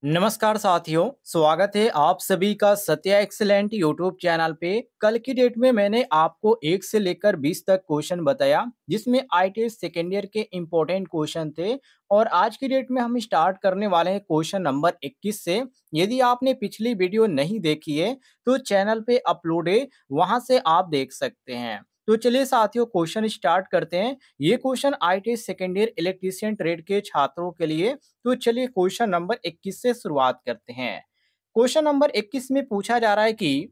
नमस्कार साथियों, स्वागत है आप सभी का सत्या एक्सीलेंट यूट्यूब चैनल पे। कल की डेट में मैंने आपको 1 से लेकर 20 तक क्वेश्चन बताया, जिसमें आईटीएस सेकेंड ईयर के इम्पोर्टेंट क्वेश्चन थे। और आज की डेट में हम स्टार्ट करने वाले हैं क्वेश्चन नंबर 21 से। यदि आपने पिछली वीडियो नहीं देखी है तो चैनल पे अपलोड है, वहां से आप देख सकते हैं। तो चलिए साथियों, क्वेश्चन स्टार्ट करते हैं। ये question ITS second year electrician trade के छात्रों के लिए। तो चलिए क्वेश्चन नंबर 21 से शुरुआत करते हैं। क्वेश्चन नंबर 21 में पूछा जा रहा है कि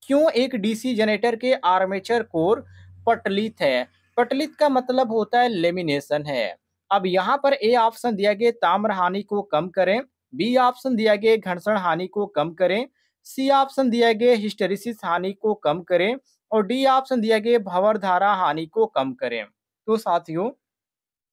क्यों एक डीसी जनरेटर के आर्मेचर कोर पटलित है। पटलित का मतलब होता है लेमिनेशन है। अब यहाँ पर ए ऑप्शन दिया गया ताम्र हानि को कम करें, बी ऑप्शन दिया गया घर्षण हानि को कम करें, सी ऑप्शन दिया गया हिस्टेरिसिस हानि को कम करें और डी ऑप्शन दिया गया भंवर धारा हानि को कम करें। तो साथियों,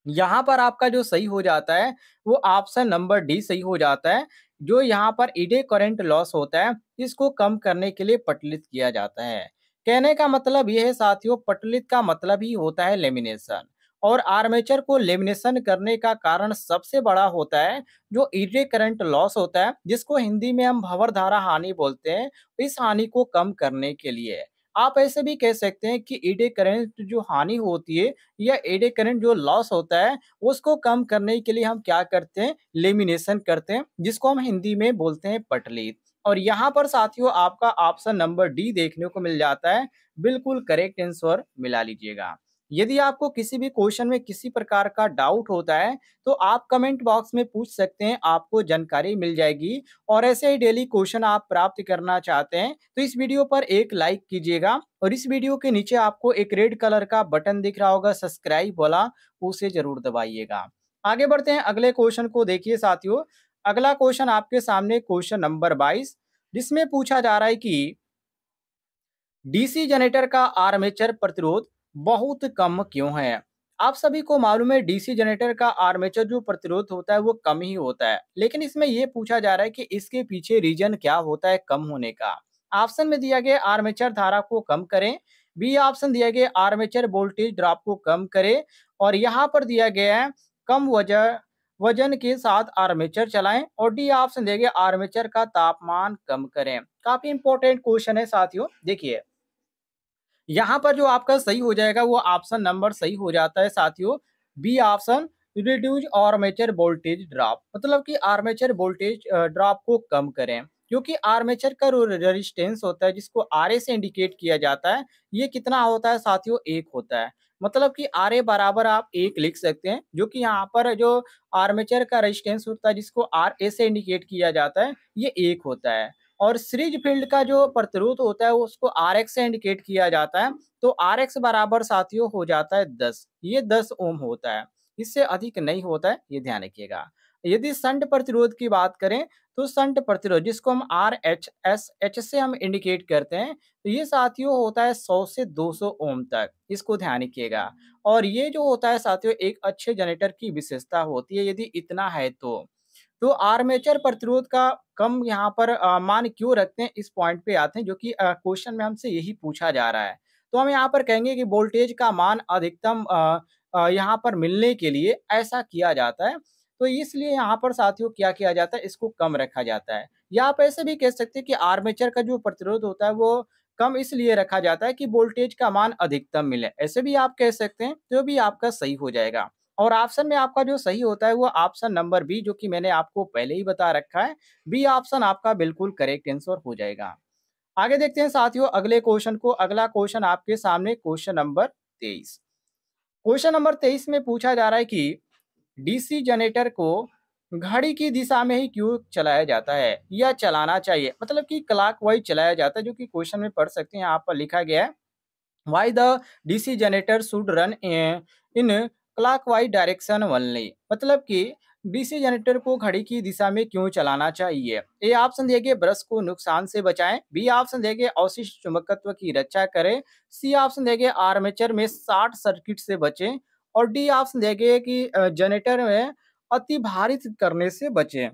यहाँ पर आपका जो सही हो जाता है वो ऑप्शन नंबर डी सही हो जाता है। जो यहाँ पर ईडे करंट लॉस होता है, इसको कम करने के लिए पटलित किया जाता है। कहने का मतलब यह है साथियों, पटलित का मतलब ही होता है लेमिनेशन। और आर्मेचर को लेमिनेशन करने का कारण सबसे बड़ा होता है जो ईडे करंट लॉस होता है, जिसको हिंदी में हम भंवर धारा हानि बोलते हैं। इस हानि को कम करने के लिए आप ऐसे भी कह सकते हैं कि ईडे करंट जो हानि होती है या एडी करंट जो लॉस होता है, उसको कम करने के लिए हम क्या करते हैं, लेमिनेशन करते हैं, जिसको हम हिंदी में बोलते हैं पटलित। और यहाँ पर साथियों आपका ऑप्शन नंबर डी देखने को मिल जाता है। बिल्कुल करेक्ट आंसर मिला लीजिएगा। यदि आपको किसी भी क्वेश्चन में किसी प्रकार का डाउट होता है तो आप कमेंट बॉक्स में पूछ सकते हैं, आपको जानकारी मिल जाएगी। और ऐसे ही डेली क्वेश्चन आप प्राप्त करना चाहते हैं तो इस वीडियो पर एक लाइक कीजिएगा और इस वीडियो के नीचे आपको एक रेड कलर का बटन दिख रहा होगा सब्सक्राइब वाला, उसे जरूर दबाइएगा। आगे बढ़ते हैं अगले क्वेश्चन को। देखिए साथियों, अगला क्वेश्चन आपके सामने क्वेश्चन नंबर 22, जिसमें पूछा जा रहा है कि डीसी जनरेटर का आर्मेचर प्रतिरोध बहुत कम क्यों है। आप सभी को मालूम है डीसी जनरेटर का आर्मेचर जो प्रतिरोध होता है वो कम ही होता है, लेकिन इसमें यह पूछा जा रहा है कि इसके पीछे रीजन क्या होता है कम होने का। ऑप्शन में दिया गया आर्मेचर धारा को कम करें, बी ऑप्शन दिया गया आर्मेचर वोल्टेज ड्रॉप को कम करे और यहाँ पर दिया गया है कम वजन के साथ आर्मेचर चलाएं और डी ऑप्शन दिया गया आर्मेचर का तापमान कम करें। काफी इंपॉर्टेंट क्वेश्चन है साथियों। देखिए, यहाँ पर जो आपका सही हो जाएगा वो ऑप्शन नंबर सही हो जाता है साथियों, B option, reduce armature voltage drop. मतलब कि आर्मेचर वोल्टेज ड्रॉप को कम करें, क्योंकि आर्मेचर का जो रेजिस्टेंस होता है जिसको आर ए से इंडिकेट किया जाता है, ये कितना होता है साथियों, एक होता है। मतलब कि आर ए बराबर आप एक लिख सकते हैं, जो कि यहाँ पर जो आर्मेचर का रेजिस्टेंस होता है जिसको आर ए से इंडिकेट किया जाता है, ये एक होता है। और सीरीज फील्ड का जो प्रतिरोध होता है उसको आर एक्स से इंडिकेट किया जाता है। तो आर एक्स बराबर साथियों हो जाता है 10, ये 10 ओम होता है, इससे अधिक नहीं होता है, ये ध्यान रखिएगा। यदि संट प्रतिरोध की बात करें तो संट प्रतिरोध जिसको हम आर एच एस एच से हम इंडिकेट करते हैं, तो ये साथियों होता है 100 से 200 ओम तक, इसको ध्यान रखिएगा। और ये जो होता है साथियों एक अच्छे जनरेटर की विशेषता होती है, यदि इतना है तो आर्मेचर प्रतिरोध का कम यहाँ पर मान क्यों रखते हैं, इस पॉइंट पे आते हैं, जो कि क्वेश्चन में हमसे यही पूछा जा रहा है। तो हम यहाँ पर कहेंगे कि वोल्टेज का मान अधिकतम यहाँ पर मिलने के लिए ऐसा किया जाता है। तो इसलिए यहाँ पर साथियों क्या किया जाता है, इसको कम रखा जाता है। या आप ऐसे भी कह सकते हैं कि आर्मेचर का जो प्रतिरोध होता है वो कम इसलिए रखा जाता है कि वोल्टेज का मान अधिकतम मिले, ऐसे भी आप कह सकते हैं, तो भी आपका सही हो जाएगा। और ऑप्शन में आपका जो सही होता है वो ऑप्शन नंबर बी, जो कि मैंने आपको पहले ही बता रखा है। बी ऑप्शन आपका बिल्कुल करेक्ट आंसर हो जाएगा। आगे देखते हैं साथियों अगले क्वेश्चन को। अगला क्वेश्चन आपके सामने क्वेश्चन नंबर 23। क्वेश्चन नंबर 23 में पूछा जा रहा है कि डीसी जनरेटर को घड़ी की दिशा में ही क्यों चलाया जाता है या चलाना चाहिए, मतलब कि क्लॉकवाइज चलाया जाता है, जो कि क्वेश्चन में पढ़ सकते हैं। यहाँ पर लिखा गया है Why the DC generator should run in clockwise direction only। मतलब कि डीसी जनरेटर को घड़ी की दिशा में क्यों चलाना चाहिए। ए ऑप्शन दिए गए ब्रश को नुकसान से बचाएं, बी ऑप्शन दिए गए अवशिष्ट चुंबकत्व की रक्षा करें, सी ऑप्शन दिए गए आर्मेचर में शॉर्ट सर्किट से बचें और डी ऑप्शन दिए गए कि जनरेटर में अति भारित करने से बचें।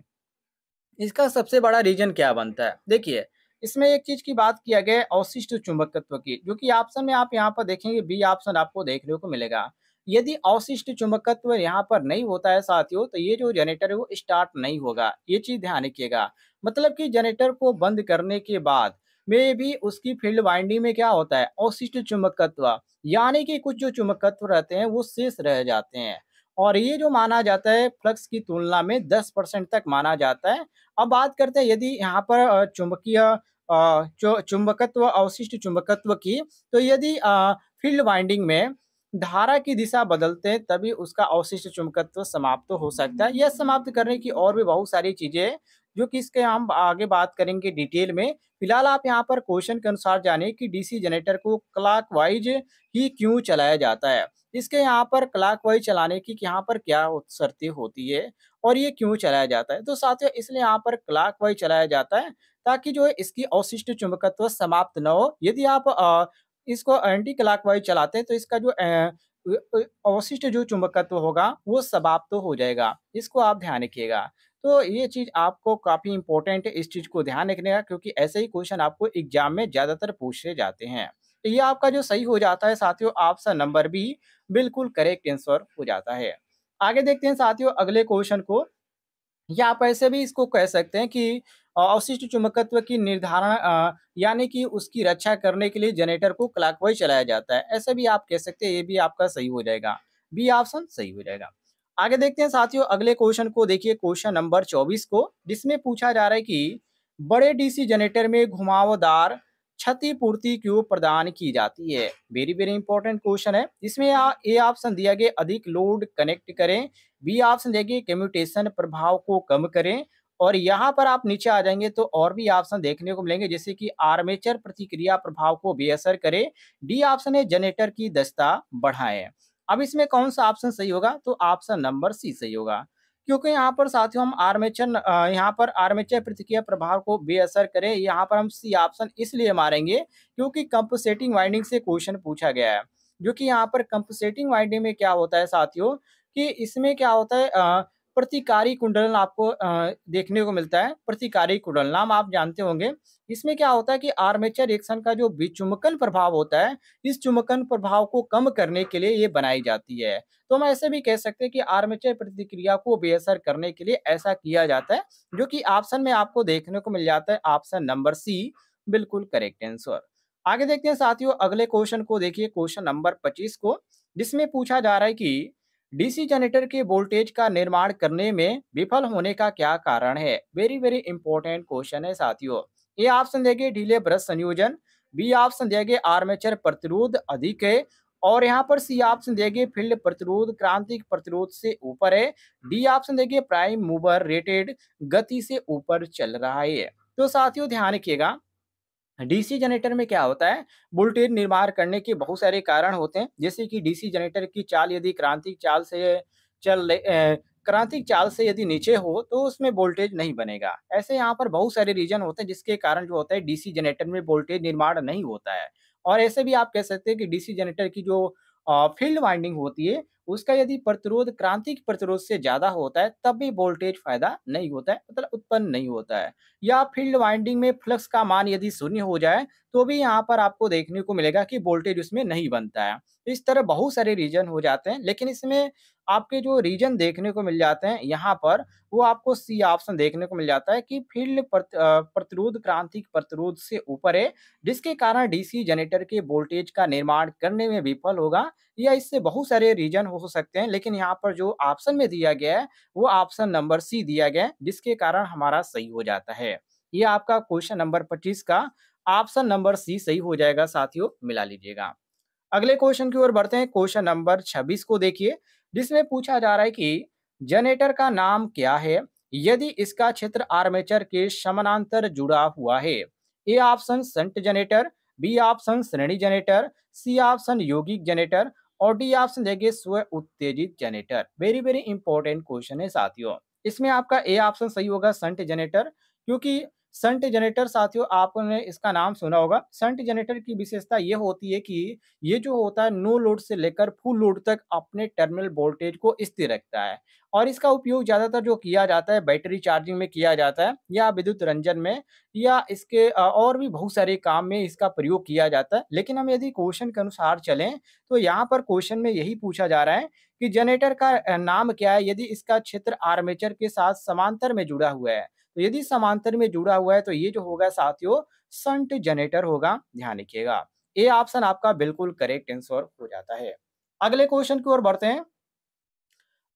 इसका सबसे बड़ा रीजन क्या बनता है। देखिए, इसमें एक चीज की बात किया गया है अवशिष्ट चुंबकत्व की, जो कि ऑप्शन में आप यहाँ पर देखेंगे बी ऑप्शन आपको देखने को मिलेगा। यदि अवशिष्ट चुंबकत्व यहाँ पर नहीं होता है साथियों, तो ये जो जनरेटर है वो स्टार्ट नहीं होगा। ये चीज़ ध्यान रखिएगा। मतलब कि जनरेटर को बंद करने के बाद में भी उसकी फील्ड वाइंडिंग में क्या होता है, अवशिष्ट चुंबकत्व, यानी कि कुछ जो चुंबकत्व रहते हैं वो शेष रह जाते हैं। और ये जो माना जाता है फ्लक्स की तुलना में 10% तक माना जाता है। अब बात करते हैं यदि यहाँ पर चुंबकीय चुंबकत्व, अवशिष्ट चुंबकत्व की, तो यदि फील्ड वाइंडिंग में धारा की दिशा बदलते हैं तभी उसका अवशिष्ट चुंबकत्व समाप्त हो सकता है। यह समाप्त करने की और भी बहुत सारी चीजें हैं, जो कि इसके हम आगे बात करेंगे डिटेल में। फिलहाल आप यहाँ पर क्वेश्चन के अनुसार जानिए कि डीसी जनरेटर को क्लॉकवाइज ही क्यों चलाया जाता है। इसके यहाँ पर क्लॉकवाइज चलाने की यहाँ पर क्या शर्तें होती है और ये क्यों चलाया जाता है। तो साथियों इसलिए यहाँ पर क्लॉकवाइज चलाया जाता है ताकि जो है इसकी अवशिष्ट चुंबकत्व समाप्त न हो। यदि आप इसको एंटी क्लॉकवाइज चलाते हैं तो इसका जो अवशिष्ट जो चुंबकत्व होगा वो समाप्त तो हो जाएगा। इसको आप ध्यान रखिएगा। तो ये चीज़ आपको काफ़ी इम्पोर्टेंट है, इस चीज़ को ध्यान रखने का, क्योंकि ऐसे ही क्वेश्चन आपको एग्जाम में ज़्यादातर पूछे जाते हैं। तो ये आपका जो सही हो जाता है साथियों, ऑप्शन नंबर बी बिल्कुल करेक्ट आंसर हो जाता है। आगे देखते हैं साथियों अगले क्वेश्चन को। या आप ऐसे भी इसको कह सकते हैं कि अवशिष्ट चुंबकत्व की निर्धारण यानी कि उसकी रक्षा करने के लिए जनरेटर को क्लॉकवाइज चलाया जाता है। ऐसे भी आप कह सकते हैं, ये भी आपका सही हो जाएगा। बी ऑप्शन सही हो जाएगा। आगे देखते हैं साथियों अगले क्वेश्चन को। देखिए क्वेश्चन नंबर 24 को, जिसमें पूछा जा रहा है कि बड़े डीसी जनरेटर में घुमावदार क्षतिपूर्ति क्यों प्रदान की जाती है। वेरी वेरी इंपॉर्टेंट क्वेश्चन है। इसमें ए ऑप्शन दिया गया अधिक लोड कनेक्ट करें, बी ऑप्शन देखिए कम्यूटेशन प्रभाव को कम करें, और यहाँ पर आप नीचे आ जाएंगे तो और भी ऑप्शन देखने को मिलेंगे, जैसे कि आर्मेचर प्रतिक्रिया प्रभाव को बेअसर करे, डी ऑप्शन है जनरेटर की दक्षता बढ़ाएं। अब इसमें कौन सा ऑप्शन सही होगा, तो ऑप्शन नंबर सी सही होगा। क्योंकि यहाँ पर साथियों हम यहाँ पर आर्मेचर प्रतिक्रिया प्रभाव को बेअसर करें, यहाँ पर हम सी ऑप्शन इसलिए मारेंगे क्योंकि कंपनसेटिंग वाइंडिंग से क्वेश्चन पूछा गया है। जो कि यहाँ पर कंपनसेटिंग वाइंडिंग में क्या होता है साथियों, कि इसमें क्या होता है प्रतिकारी कुंडलन आपको देखने को मिलता है। प्रतिकारी कुंडल नाम आप जानते होंगे। इसमें क्या होता है कि आर्मेचर रिएक्शन का जो विचुम्बकन प्रभाव होता है, इस चुंबकन प्रभाव को कम करने के लिए ये बनाई जाती है। तो हम ऐसे भी कह सकते हैं कि आर्मेचर प्रतिक्रिया को बेअसर करने के लिए ऐसा किया जाता है, जो कि ऑप्शन में आपको देखने को मिल जाता है। ऑप्शन नंबर सी बिल्कुल करेक्ट आंसर। आगे देखते हैं साथियों अगले क्वेश्चन को। देखिए क्वेश्चन नंबर 25 को, जिसमें पूछा जा रहा है कि डीसी जनरेटर के वोल्टेज का निर्माण करने में विफल होने का क्या कारण है। वेरी वेरी इंपॉर्टेंट क्वेश्चन है साथियों। ए ऑप्शन देंगे ढीले ब्रश संयोजन, बी ऑप्शन देंगे आर्मेचर प्रतिरोध अधिक है, और यहाँ पर सी ऑप्शन देंगे फील्ड प्रतिरोध क्रांतिक प्रतिरोध से ऊपर है, डी ऑप्शन देंगे प्राइम मूवर रेटेड गति से ऊपर चल रहा है। तो साथियों ध्यान रखिएगा, डीसी जनरेटर में क्या होता है, वोल्टेज निर्माण करने के बहुत सारे कारण होते हैं। जैसे कि डीसी जनरेटर की चाल यदि क्रांतिक चाल से यदि नीचे हो तो उसमें वोल्टेज नहीं बनेगा। ऐसे यहाँ पर बहुत सारे रीजन होते हैं जिसके कारण जो होता है डीसी जनरेटर में वोल्टेज निर्माण नहीं होता है। और ऐसे भी आप कह सकते हैं कि डीसी जनरेटर की जो फील्ड वाइंडिंग होती है, उसका यदि प्रतिरोध क्रांतिक प्रतिरोध से ज्यादा होता है तब भी वोल्टेज फायदा नहीं होता है, मतलब उत्पन्न नहीं होता है। या फील्ड वाइंडिंग में फ्लक्स का मान यदि शून्य हो जाए तो भी यहाँ पर आपको देखने को मिलेगा कि वोल्टेज उसमें नहीं बनता है। इस तरह बहुत सारे रीजन हो जाते हैं, लेकिन इसमें आपके जो रीजन देखने को मिल जाते हैं यहाँ पर, वो आपको सी ऑप्शन देखने को मिल जाता है कि प्रतिरोध क्रांतिक प्रतिरोध से ऊपर है, जिसके कारण डीसी जनरेटर के वोल्टेज का निर्माण करने में विफल होगा। या इससे बहुत सारे रीजन हो सकते हैं, लेकिन यहाँ पर जो ऑप्शन में दिया गया है वो ऑप्शन नंबर सी दिया गया है, जिसके कारण हमारा सही हो जाता है। ये आपका क्वेश्चन नंबर 25 का ऑप्शन नंबर सी सही हो जाएगा साथियों, मिला लीजिएगा। अगले क्वेश्चन की ओर बढ़ते हैं। क्वेश्चन नंबर 26 को देखिए, जिसमें पूछा जा रहा है कि जनरेटर का नाम क्या है यदि इसका क्षेत्र आर्मेचर के समानांतर जुड़ा हुआ है। A option shunt generator, B option श्रेणी जनरेटर, सी ऑप्शन यौगिक जनरेटर, और डी ऑप्शन देंगे स्व उत्तेजित generator. Very very important question है साथियों। इसमें आपका ए ऑप्शन सही होगा संट जनरेटर, क्योंकि शंट जनरेटर साथियों आपने इसका नाम सुना होगा। शंट जनरेटर की विशेषता ये होती है कि ये जो होता है नो लोड से लेकर फुल लोड तक अपने टर्मिनल वोल्टेज को स्थिर रखता है और इसका उपयोग ज़्यादातर जो किया जाता है बैटरी चार्जिंग में किया जाता है या विद्युत रंजन में या इसके और भी बहुत सारे काम में इसका प्रयोग किया जाता है। लेकिन हम यदि क्वेश्चन के अनुसार चलें तो यहाँ पर क्वेश्चन में यही पूछा जा रहा है कि जनरेटर का नाम क्या है यदि इसका क्षेत्र आर्मेचर के साथ समांतर में जुड़ा हुआ है। तो यदि समांतर में जुड़ा हुआ है तो ये जो होगा साथियों शंट जनरेटर होगा, ध्यान रखिएगा। ए ऑप्शन आपका बिल्कुल करेक्ट आंसर हो जाता है। अगले क्वेश्चन की ओर बढ़ते हैं।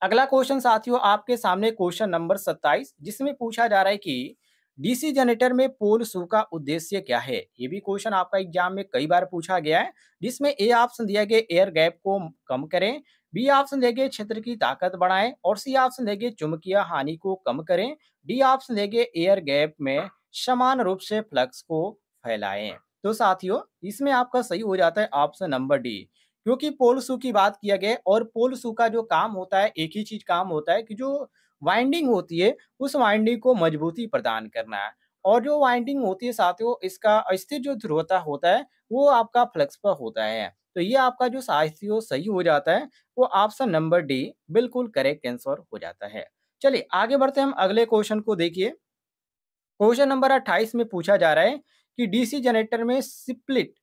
अगला क्वेश्चन साथियों आपके सामने क्वेश्चन नंबर 27 जिसमें पूछा जा रहा है कि डीसी जनरेटर में पोल शू का उद्देश्य क्या है। ये भी क्वेश्चन आपका एग्जाम में कई बार पूछा गया है जिसमें ए ऑप्शन दिया गया एयर गैप को कम करें, बी ऑप्शन देंगे क्षेत्र की ताकत बढ़ाएं और सी ऑप्शन देंगे चुंबकीय हानि को कम करें, डी ऑप्शन देंगे एयर गैप में समान रूप से फ्लक्स को फैलाएं। तो साथियों इसमें आपका सही हो जाता है ऑप्शन नंबर डी, क्योंकि पोल शू की बात किया गया है और पोल शू का जो काम होता है एक ही चीज काम होता है कि जो वाइंडिंग होती है उस वाइंडिंग को मजबूती प्रदान करना है और जो वाइंडिंग होती है साथियों इसका स्थिर जो ध्रुवता होता है वो आपका फ्लक्स पर होता है। तो ये आपका जो साथियों सही हो जाता है वो ऑप्शन नंबर डी बिल्कुल करेक्ट आंसर हो जाता है। चलिए आगे बढ़ते हैं हम अगले क्वेश्चन को देखिए। क्वेश्चन नंबर 28 में पूछा जा रहा है कि डीसी जनरेटर में स्प्लिट,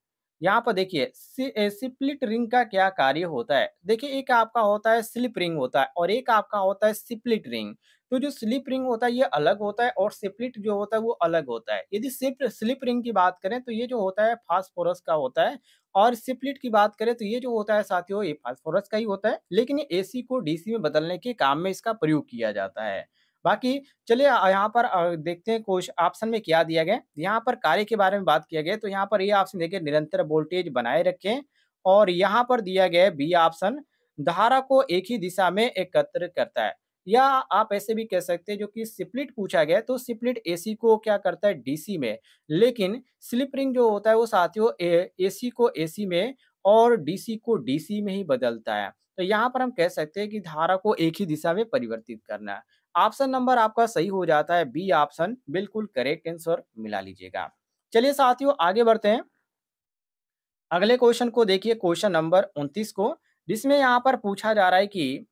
यहाँ पर देखिए स्प्लिट रिंग का क्या कार्य होता है। देखिए एक आपका होता है स्लिप रिंग होता है और एक आपका होता है स्प्लिट रिंग। तो जो स्लिप रिंग होता है ये अलग होता है और स्प्लिट जो होता है वो अलग होता है। यदि सिर्फ स्लिप रिंग की बात करें तो ये जो होता है फास्फोरस का होता है और स्प्लिट की बात करें तो ये जो होता है साथियों ये फास्फोरस का ही होता है, लेकिन ये एसी को डीसी में बदलने के काम में इसका प्रयोग किया जाता है। बाकी चलिए यहाँ पर देखते हैं कुछ ऑप्शन में क्या दिया गया है। यहाँ पर कार्य के बारे में बात किया गया है तो यहाँ पर ये ऑप्शन देखिए निरंतर वोल्टेज बनाए रखें और यहाँ पर दिया गया है बी ऑप्शन धारा को एक ही दिशा में एकत्र करता है। या आप ऐसे भी कह सकते हैं जो कि स्प्लिट पूछा गया है तो स्प्लिट एसी को क्या करता है डीसी में, लेकिन स्लिप रिंग जो होता है वो साथियों एसी को एसी में और डीसी को डीसी में ही बदलता है। तो यहाँ पर हम कह सकते हैं कि धारा को एक ही दिशा में परिवर्तित करना है। ऑप्शन नंबर आपका सही हो जाता है बी ऑप्शन बिल्कुल करेक्ट आंसर मिला लीजिएगा। चलिए साथियों आगे बढ़ते हैं। अगले क्वेश्चन को देखिए क्वेश्चन नंबर 29 को, जिसमें यहाँ पर पूछा जा रहा है कि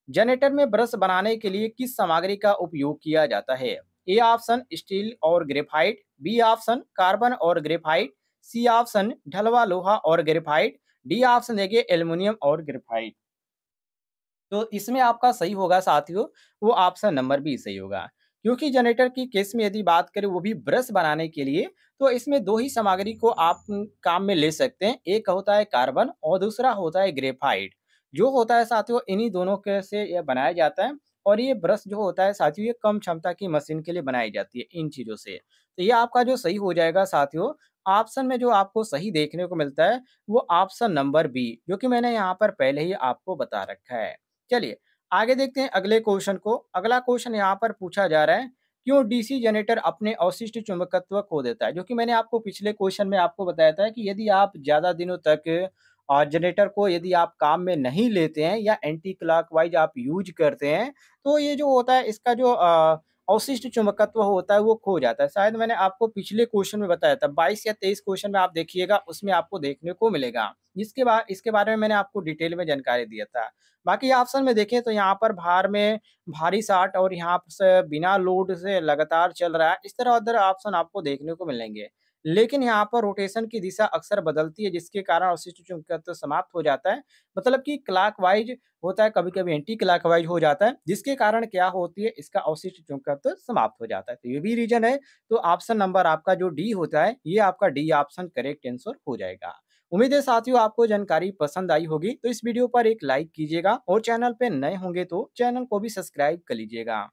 जनरेटर में ब्रश बनाने के लिए किस सामग्री का उपयोग किया जाता है। ए ऑप्शन स्टील और ग्रेफाइट, बी ऑप्शन कार्बन और ग्रेफाइट, सी ऑप्शन ढलवा लोहा और ग्रेफाइट, डी ऑप्शन देखिए एल्युमिनियम और ग्रेफाइट। तो इसमें आपका सही होगा साथियों वो ऑप्शन नंबर बी सही होगा, क्योंकि जनरेटर की केस में यदि बात करें वो भी ब्रश बनाने के लिए तो इसमें दो ही सामग्री को आप काम में ले सकते हैं। एक होता है कार्बन और दूसरा होता है ग्रेफाइट। जो होता है साथियों इन्हीं दोनों के से यह बनाया जाता है और ये ब्रश जो होता है साथियों ये कम क्षमता की मशीन के लिए बनाई जाती है इन चीज़ों से। तो ये आपका जो सही हो जाएगा साथियों ऑप्शन में जो आपको सही देखने को मिलता है वो ऑप्शन नंबर बी, जो कि मैंने यहाँ पर पहले ही आपको बता रखा है। चलिए आगे देखते हैं अगले क्वेश्चन को। अगला क्वेश्चन यहाँ पर पूछा जा रहा है क्यों डीसी जनरेटर अपने अवशिष्ट चुंबकत्व खो देता है। जो कि मैंने आपको पिछले क्वेश्चन में आपको बताया था कि यदि आप ज़्यादा दिनों तक जनरेटर को यदि आप काम में नहीं लेते हैं या एंटी क्लॉकवाइज आप यूज करते हैं तो ये जो होता है इसका जो अवशिष्ट चुंबकत्व होता है वो खो जाता है। शायद मैंने आपको पिछले क्वेश्चन में बताया था 22 या 23 क्वेश्चन में आप देखिएगा उसमें आपको देखने को मिलेगा। इसके बारे में मैंने आपको डिटेल में जानकारी दिया था। बाकी ऑप्शन में देखें तो यहाँ पर भार में भारी साठ और यहाँ से बिना लोड से लगातार चल रहा है, इस तरह अदर ऑप्शन आपको देखने को मिलेंगे। लेकिन यहाँ पर रोटेशन की दिशा अक्सर बदलती है जिसके कारण अवशिष्ट चुंबकत्व समाप्त हो जाता है। मतलब कि क्लॉकवाइज होता है, कभी-कभी एंटी क्लॉकवाइज हो जाता है, जिसके कारण क्या होती है इसका अवशिष्ट चुंबकत्व समाप्त हो जाता है। तो ये भी रीज़न है। तो ऑप्शन नंबर आपका जो डी होता है ये आपका डी ऑप्शन करेक्ट आंसर हो जाएगा। उम्मीद है साथियों आपको जानकारी पसंद आई होगी। तो इस वीडियो पर एक लाइक कीजिएगा और चैनल पे नए होंगे तो चैनल को भी सब्सक्राइब कर लीजिएगा।